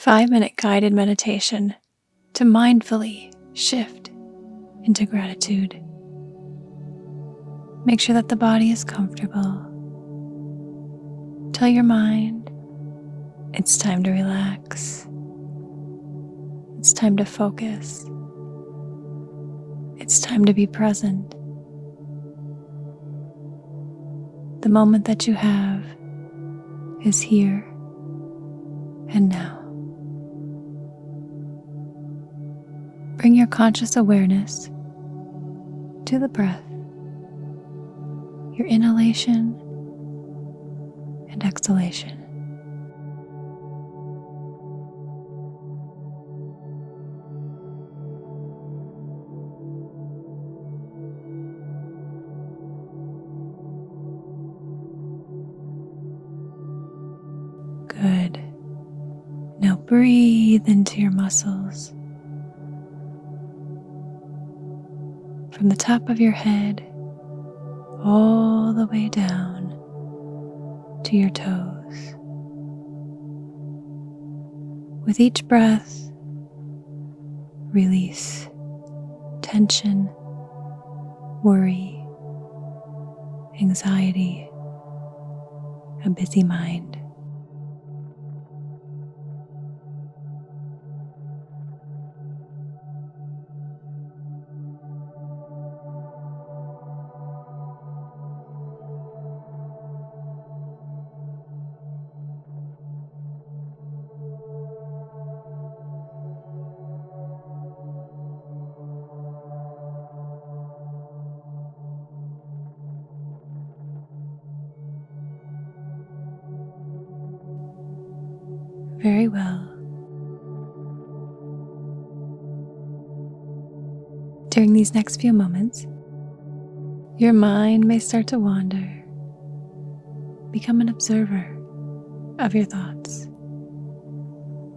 5-minute guided meditation to mindfully shift into gratitude. Make sure that the body is comfortable. Tell your mind it's time to relax. It's time to focus. It's time to be present. The moment that you have is here and now. Bring your conscious awareness to the breath, your inhalation and exhalation. Good. Now breathe into your muscles. From the top of your head all the way down to your toes. With each breath, release tension, worry, anxiety, a busy mind. Very well. During these next few moments, your mind may start to wander. Become an observer of your thoughts.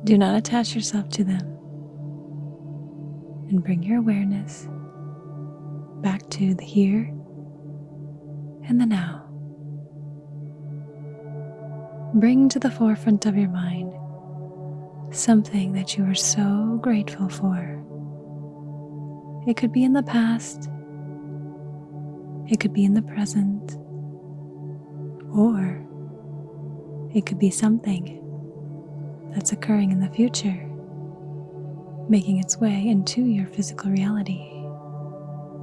Do not attach yourself to them. And bring your awareness back to the here and the now. Bring to the forefront of your mind something that you are so grateful for. It could be in the past, it could be in the present, or it could be something that's occurring in the future, making its way into your physical reality.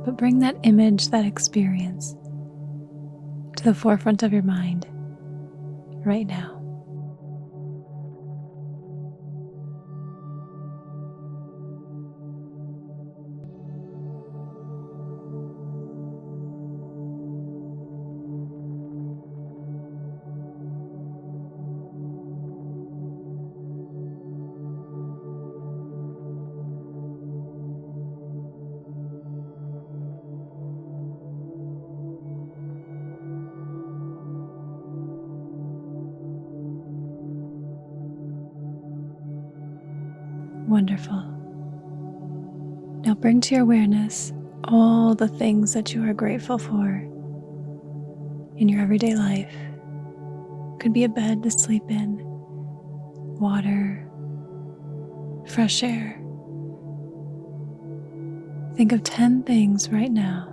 But bring that image, that experience, to the forefront of your mind right now. Wonderful. Now bring to your awareness all the things that you are grateful for in your everyday life. Could be a bed to sleep in, water, fresh air. Think of 10 things right now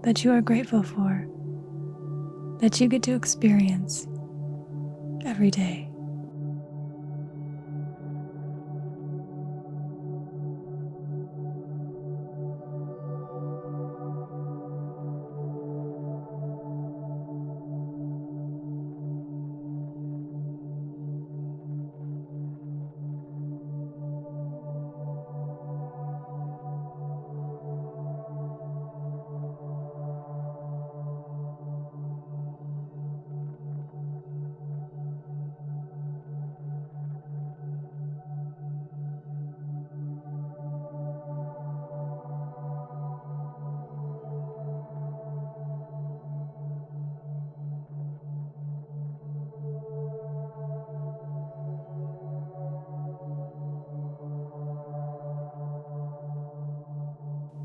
that you are grateful for, that you get to experience every day.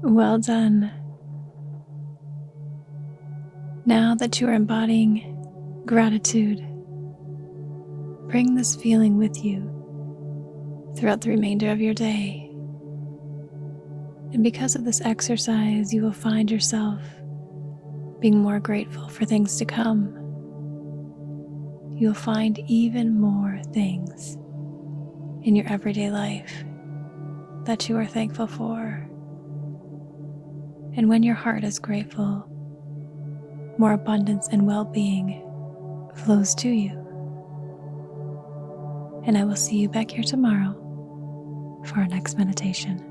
Well done. Now that you are embodying gratitude, bring this feeling with you throughout the remainder of your day. And because of this exercise, you will find yourself being more grateful for things to come. You'll find even more things in your everyday life that you are thankful for. And when your heart is grateful, more abundance and well-being flows to you. And I will see you back here tomorrow for our next meditation.